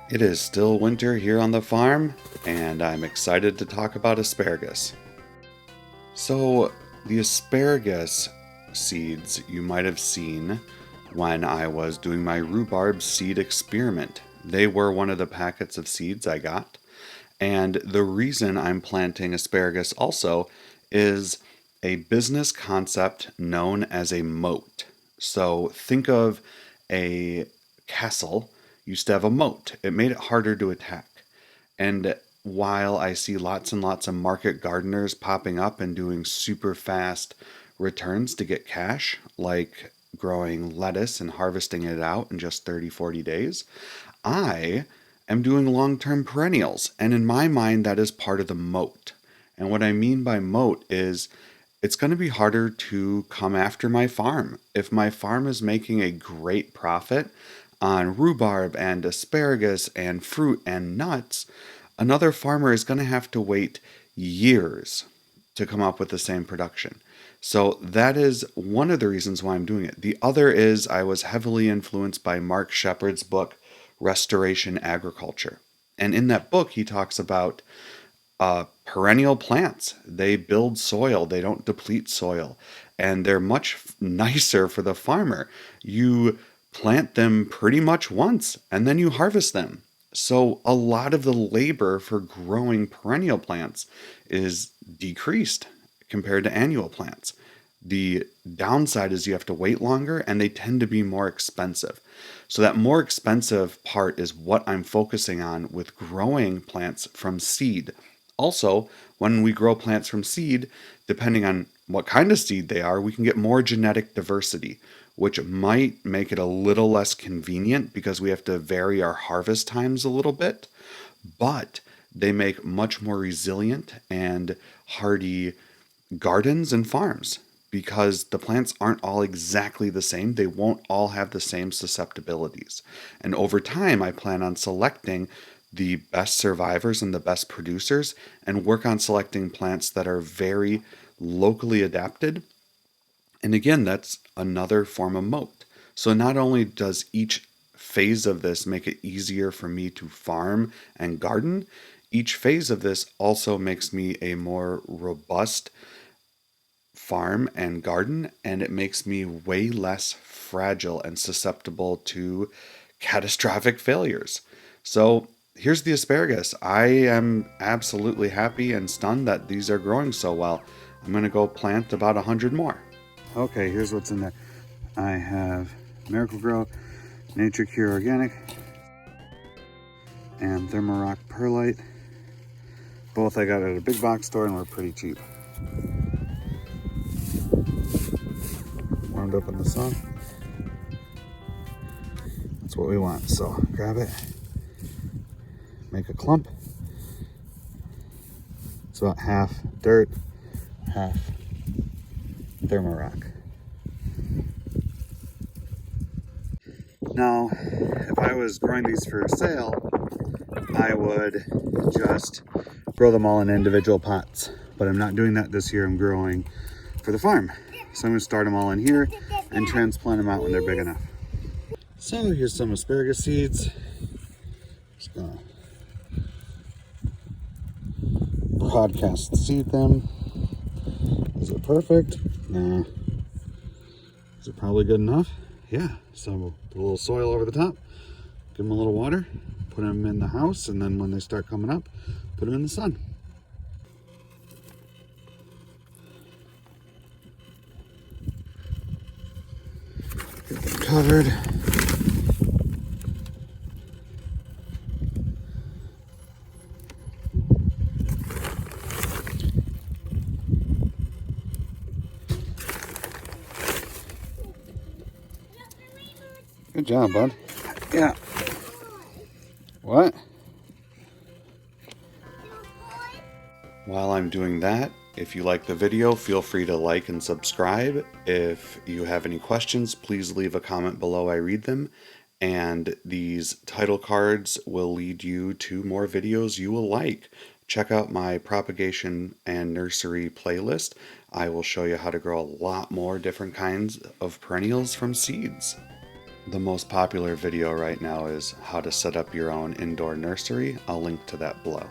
It is still winter here on the farm, and I'm excited to talk about asparagus. So, the asparagus seeds you might have seen when I was doing my rhubarb seed experiment. They were one of the packets of seeds I got. And the reason I'm planting asparagus also is a business concept known as a moat. So think of a castle used to have a moat. It made it harder to attack. And while I see lots and lots of market gardeners popping up and doing super fast returns to get cash, like growing lettuce and harvesting it out in just 30, 40 days, I am doing long term perennials. And in my mind, that is part of the moat. And what I mean by moat is it's going to be harder to come after my farm. If my farm is making a great profit on rhubarb and asparagus and fruit and nuts, another farmer is going to have to wait years to come up with the same production. So that is one of the reasons why I'm doing it. The other is I was heavily influenced by Mark Shepard's book, Restoration Agriculture. And in that book, he talks about perennial plants. They build soil, they don't deplete soil, and they're much nicer for the farmer. You plant them pretty much once and then you harvest them. So a lot of the labor for growing perennial plants is decreased compared to annual plants. The downside is you have to wait longer and they tend to be more expensive. So that more expensive part is what I'm focusing on with growing plants from seed. Also, when we grow plants from seed, depending on what kind of seed they are, we can get more genetic diversity, which might make it a little less convenient because we have to vary our harvest times a little bit, but they make much more resilient and hardy gardens and farms because the plants aren't all exactly the same. They won't all have the same susceptibilities. And over time, I plan on selecting the best survivors and the best producers and work on selecting plants that are very locally adapted. And again, that's another form of moat. So not only does each phase of this make it easier for me to farm and garden, each phase of this also makes me a more robust farm and garden, and it makes me way less fragile and susceptible to catastrophic failures. So here's the asparagus. I am absolutely happy and stunned that these are growing so well. I'm going to go plant about 100 more. Okay, here's what's in there. I have Miracle-Gro, Nature Cure Organic, and Thermarock Perlite. Both I got at a big box store and were pretty cheap. Warmed up in the sun. That's what we want. So grab it, make a clump. It's about half dirt, half Thermarock. Now, if I was growing these for sale, I would just grow them all in individual pots. But I'm not doing that this year. I'm growing for the farm. So I'm going to start them all in here and transplant them out when they're big enough. So here's some asparagus seeds. Just gonna broadcast seed them. Is it perfect? Nah. Is it probably good enough? Yeah. So put a little soil over the top, give them a little water, put them in the house, and then when they start coming up, put them in the sun. Get them covered. Good job, bud. Yeah. What? While I'm doing that, if you like the video, feel free to like and subscribe. If you have any questions, please leave a comment below. I read them. And these title cards will lead you to more videos you will like. Check out my propagation and nursery playlist. I will show you how to grow a lot more different kinds of perennials from seeds. The most popular video right now is how to set up your own indoor nursery. I'll link to that below.